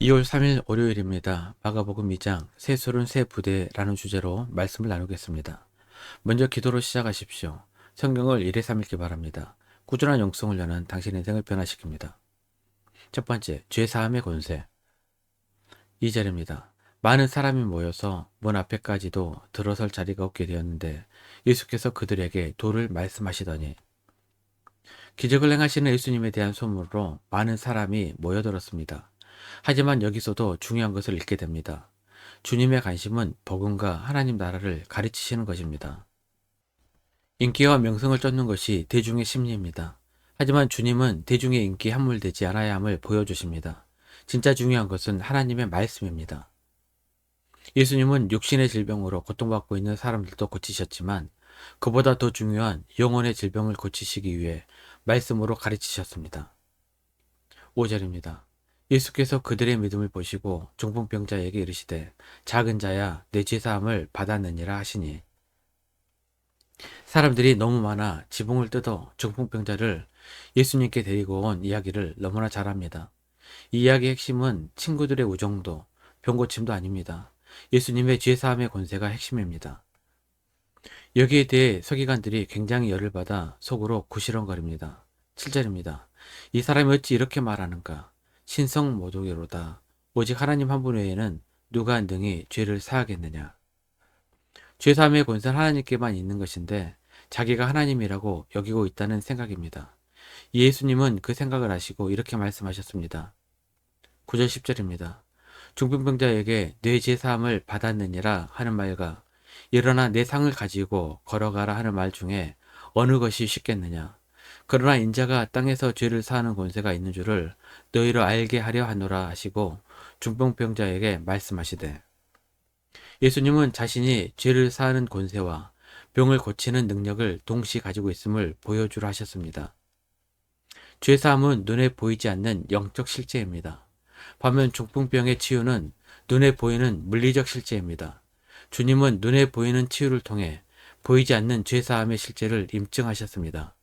2월 3일 월요일입니다. 마가복음 2장 새 술은 새 부대라는 주제로 말씀을 나누겠습니다. 먼저 기도로 시작하십시오. 성경을 1회 3읽기 바랍니다. 꾸준한 영성을 여는 당신 인생을 변화시킵니다. 첫 번째, 죄사함의 권세. 2절입니다. 많은 사람이 모여서 문 앞에까지도 들어설 자리가 없게 되었는데 예수께서 그들에게 도를 말씀하시더니, 기적을 행하시는 예수님에 대한 소문으로 많은 사람이 모여들었습니다. 하지만 여기서도 중요한 것을 읽게 됩니다. 주님의 관심은 복음과 하나님 나라를 가르치시는 것입니다. 인기와 명성을 쫓는 것이 대중의 심리입니다. 하지만 주님은 대중의 인기에 함몰되지 않아야 함을 보여주십니다. 진짜 중요한 것은 하나님의 말씀입니다. 예수님은 육신의 질병으로 고통받고 있는 사람들도 고치셨지만 그보다 더 중요한 영혼의 질병을 고치시기 위해 말씀으로 가르치셨습니다. 5절입니다. 예수께서 그들의 믿음을 보시고 중풍병자에게 이르시되 작은 자야 내 죄사함을 받았느니라 하시니, 사람들이 너무 많아 지붕을 뜯어 중풍병자를 예수님께 데리고 온 이야기를 너무나 잘합니다. 이 이야기의 핵심은 친구들의 우정도 병고침도 아닙니다. 예수님의 죄사함의 권세가 핵심입니다. 여기에 대해 서기관들이 굉장히 열을 받아 속으로 구시렁거립니다. 7절입니다. 이 사람이 어찌 이렇게 말하는가? 신성모독이로다. 오직 하나님 한 분 외에는 누가 능히 죄를 사하겠느냐. 죄사함의 권세는 하나님께만 있는 것인데 자기가 하나님이라고 여기고 있다는 생각입니다. 예수님은 그 생각을 하시고 이렇게 말씀하셨습니다. 9절 10절입니다. 중풍병자에게 내 죄사함을 받았느니라 하는 말과 일어나 내 상을 가지고 걸어가라 하는 말 중에 어느 것이 쉽겠느냐. 그러나 인자가 땅에서 죄를 사하는 권세가 있는 줄을 너희로 알게 하려 하노라 하시고 중풍병자에게 말씀하시되, 예수님은 자신이 죄를 사하는 권세와 병을 고치는 능력을 동시에 가지고 있음을 보여주려 하셨습니다. 죄사함은 눈에 보이지 않는 영적 실제입니다. 반면 중풍병의 치유는 눈에 보이는 물리적 실제입니다. 주님은 눈에 보이는 치유를 통해 보이지 않는 죄사함의 실제를 입증하셨습니다.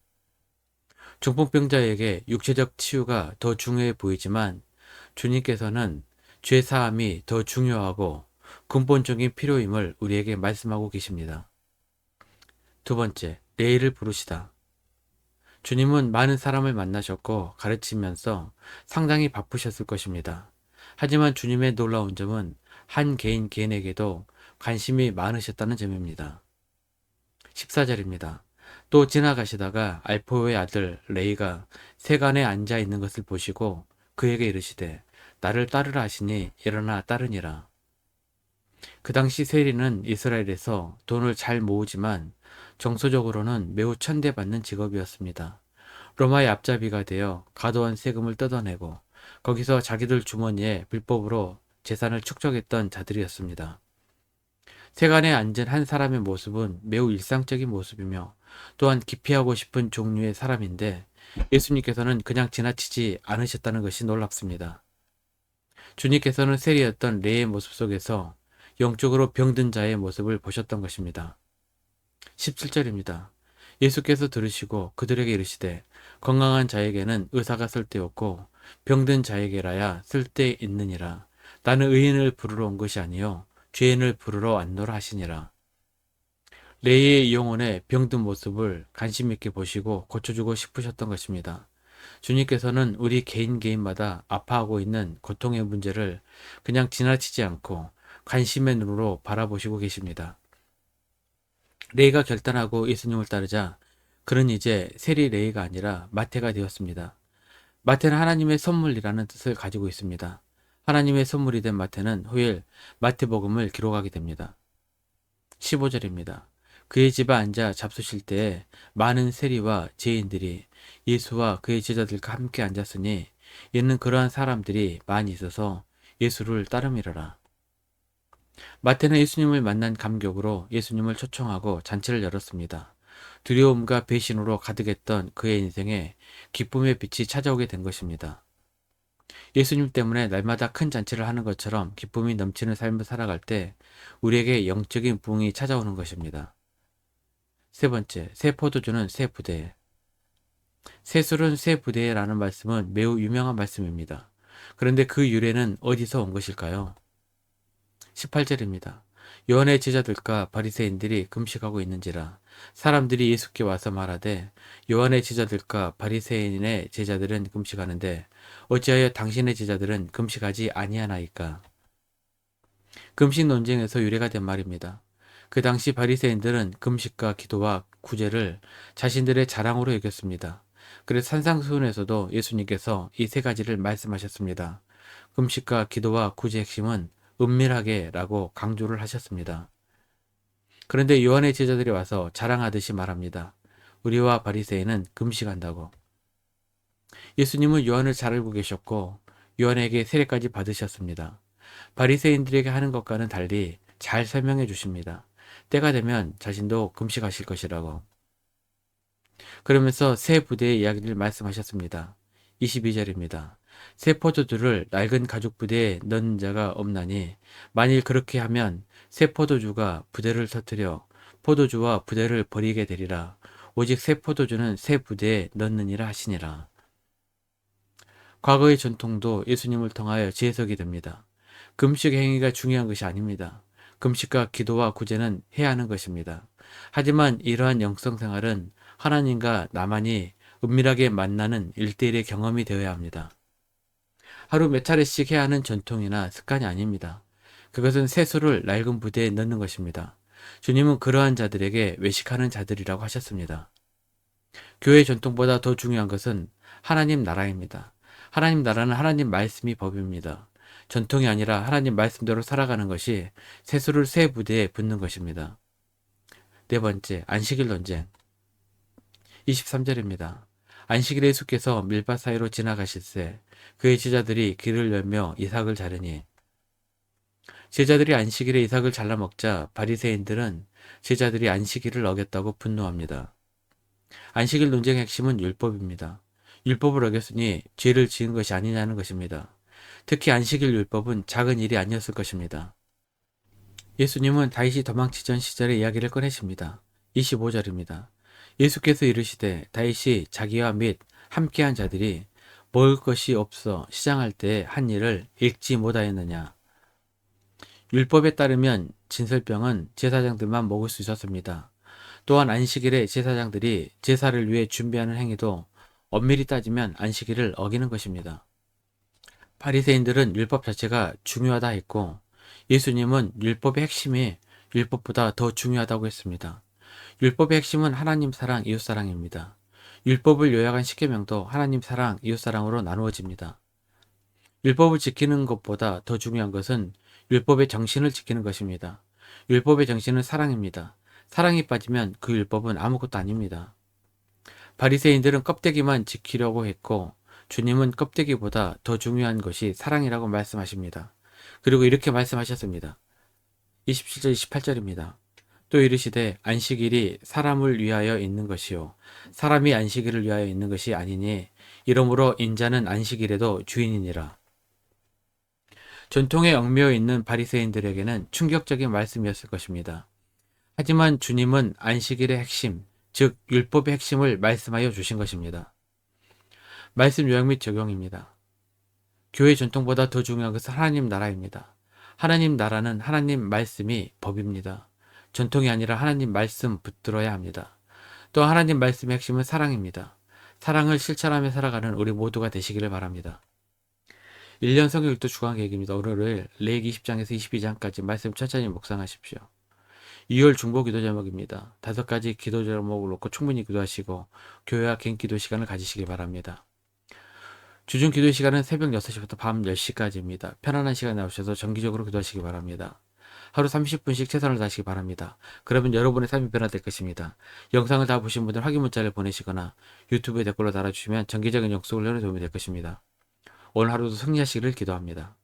중풍병자에게 육체적 치유가 더 중요해 보이지만 주님께서는 죄사함이 더 중요하고 근본적인 필요임을 우리에게 말씀하고 계십니다. 두 번째, 레이를 부르시다. 주님은 많은 사람을 만나셨고 가르치면서 상당히 바쁘셨을 것입니다. 하지만 주님의 놀라운 점은 한 개인 개인에게도 관심이 많으셨다는 점입니다. 14절입니다. 또 지나가시다가 알포의 아들 레이가 세간에 앉아 있는 것을 보시고 그에게 이르시되 나를 따르라 하시니 일어나 따르니라. 그 당시 세리는 이스라엘에서 돈을 잘 모으지만 정서적으로는 매우 천대받는 직업이었습니다. 로마의 앞잡이가 되어 과도한 세금을 뜯어내고 거기서 자기들 주머니에 불법으로 재산을 축적했던 자들이었습니다. 세간에 앉은 한 사람의 모습은 매우 일상적인 모습이며 또한 기피하고 싶은 종류의 사람인데 예수님께서는 그냥 지나치지 않으셨다는 것이 놀랍습니다. 주님께서는 세리였던 레의 모습 속에서 영적으로 병든 자의 모습을 보셨던 것입니다. 17절입니다. 예수께서 들으시고 그들에게 이르시되 건강한 자에게는 의사가 쓸데없고 병든 자에게라야 쓸데있느니라. 나는 의인을 부르러 온 것이 아니요 죄인을 부르러 왔노라 하시니라. 레이의 영혼의 병든 모습을 관심 있게 보시고 고쳐주고 싶으셨던 것입니다. 주님께서는 우리 개인마다 아파하고 있는 고통의 문제를 그냥 지나치지 않고 관심의 눈으로 바라보시고 계십니다. 레이가 결단하고 예수님을 따르자 그는 이제 세리 레이가 아니라 마태가 되었습니다. 마태는 하나님의 선물이라는 뜻을 가지고 있습니다. 하나님의 선물이 된 마태는 후일 마태복음을 기록하게 됩니다. 15절입니다. 그의 집에 앉아 잡수실 때에 많은 세리와 죄인들이 예수와 그의 제자들과 함께 앉았으니 이는 그러한 사람들이 많이 있어서 예수를 따름이러라. 마태는 예수님을 만난 감격으로 예수님을 초청하고 잔치를 열었습니다. 두려움과 배신으로 가득했던 그의 인생에 기쁨의 빛이 찾아오게 된 것입니다. 예수님 때문에 날마다 큰 잔치를 하는 것처럼 기쁨이 넘치는 삶을 살아갈 때 우리에게 영적인 부흥이 찾아오는 것입니다. 세 번째, 새 포도주는 새 부대. 새 술은 새 부대라는 말씀은 매우 유명한 말씀입니다. 그런데 그 유래는 어디서 온 것일까요? 18절입니다. 요한의 제자들과 바리새인들이 금식하고 있는지라 사람들이 예수께 와서 말하되 요한의 제자들과 바리새인의 제자들은 금식하는데 어찌하여 당신의 제자들은 금식하지 아니하나이까? 금식 논쟁에서 유래가 된 말입니다. 그 당시 바리새인들은 금식과 기도와 구제를 자신들의 자랑으로 여겼습니다. 그래서 산상수훈에서도 예수님께서 이 세 가지를 말씀하셨습니다. 금식과 기도와 구제의 핵심은 은밀하게 라고 강조를 하셨습니다. 그런데 요한의 제자들이 와서 자랑하듯이 말합니다. 우리와 바리새인은 금식한다고. 예수님은 요한을 잘 알고 계셨고 요한에게 세례까지 받으셨습니다. 바리새인들에게 하는 것과는 달리 잘 설명해 주십니다. 때가 되면 자신도 금식하실 것이라고. 그러면서 새 부대의 이야기를 말씀하셨습니다. 22절입니다. 새 포도주를 낡은 가죽 부대에 넣는 자가 없나니 만일 그렇게 하면 새 포도주가 부대를 터뜨려 포도주와 부대를 버리게 되리라. 오직 새 포도주는 새 부대에 넣느니라 하시니라. 과거의 전통도 예수님을 통하여 재해석이 됩니다. 금식 행위가 중요한 것이 아닙니다. 금식과 기도와 구제는 해야 하는 것입니다. 하지만 이러한 영성 생활은 하나님과 나만이 은밀하게 만나는 일대일의 경험이 되어야 합니다. 하루 몇 차례씩 해야 하는 전통이나 습관이 아닙니다. 그것은 세수를 낡은 부대에 넣는 것입니다. 주님은 그러한 자들에게 외식하는 자들이라고 하셨습니다. 교회 전통보다 더 중요한 것은 하나님 나라입니다. 하나님 나라는 하나님 말씀이 법입니다. 전통이 아니라 하나님 말씀대로 살아가는 것이 세수를 새 부대에 붓는 것입니다. 네 번째, 안식일 논쟁. 23절입니다. 안식일에 예수께서 밀밭 사이로 지나가실새 그의 제자들이 길을 열며 이삭을 자르니 제자들이 안식일에 이삭을 잘라 먹자 바리새인들은 제자들이 안식일을 어겼다고 분노합니다. 안식일 논쟁의 핵심은 율법입니다. 율법을 어겼으니 죄를 지은 것이 아니냐는 것입니다. 특히 안식일 율법은 작은 일이 아니었을 것입니다. 예수님은 다윗이 도망치던 시절의 이야기를 꺼내십니다. 25절입니다. 예수께서 이르시되 다윗이 자기와 및 함께한 자들이 먹을 것이 없어 시장할 때 한 일을 읽지 못하였느냐. 율법에 따르면 진설병은 제사장들만 먹을 수 있었습니다. 또한 안식일에 제사장들이 제사를 위해 준비하는 행위도 엄밀히 따지면 안식일을 어기는 것입니다. 바리새인들은 율법 자체가 중요하다 했고 예수님은 율법의 핵심이 율법보다 더 중요하다고 했습니다. 율법의 핵심은 하나님 사랑, 이웃 사랑입니다. 율법을 요약한 십계명도 하나님 사랑, 이웃 사랑으로 나누어집니다. 율법을 지키는 것보다 더 중요한 것은 율법의 정신을 지키는 것입니다. 율법의 정신은 사랑입니다. 사랑이 빠지면 그 율법은 아무것도 아닙니다. 바리새인들은 껍데기만 지키려고 했고 주님은 껍데기보다 더 중요한 것이 사랑이라고 말씀하십니다. 그리고 이렇게 말씀하셨습니다. 27절 28절입니다. 또 이르시되 안식일이 사람을 위하여 있는 것이요 사람이 안식일을 위하여 있는 것이 아니니 이러므로 인자는 안식일에도 주인이니라. 전통에 얽매여 있는 바리새인들에게는 충격적인 말씀이었을 것입니다. 하지만 주님은 안식일의 핵심, 즉 율법의 핵심을 말씀하여 주신 것입니다. 말씀 요약 및 적용입니다. 교회 전통보다 더 중요한 것은 하나님 나라입니다. 하나님 나라는 하나님 말씀이 법입니다. 전통이 아니라 하나님 말씀 붙들어야 합니다. 또 하나님 말씀의 핵심은 사랑입니다. 사랑을 실천하며 살아가는 우리 모두가 되시기를 바랍니다. 1년 성경 읽도 주간 계획입니다. 오늘을 레위기 20장에서 22장까지 말씀 천천히 묵상하십시오. 2월 중보 기도 제목입니다. 5가지 기도 제목을 놓고 충분히 기도하시고 교회와 개인 기도 시간을 가지시기 바랍니다. 주중 기도 시간은 새벽 6시부터 밤 10시까지입니다. 편안한 시간 나오셔서 정기적으로 기도하시기 바랍니다. 하루 30분씩 최선을 다하시기 바랍니다. 그러면 여러분의 삶이 변화될 것입니다. 영상을 다 보신 분들 확인 문자를 보내시거나 유튜브에 댓글로 달아주시면 정기적인 영성 훈련에 도움이 될 것입니다. 오늘 하루도 승리하시기를 기도합니다.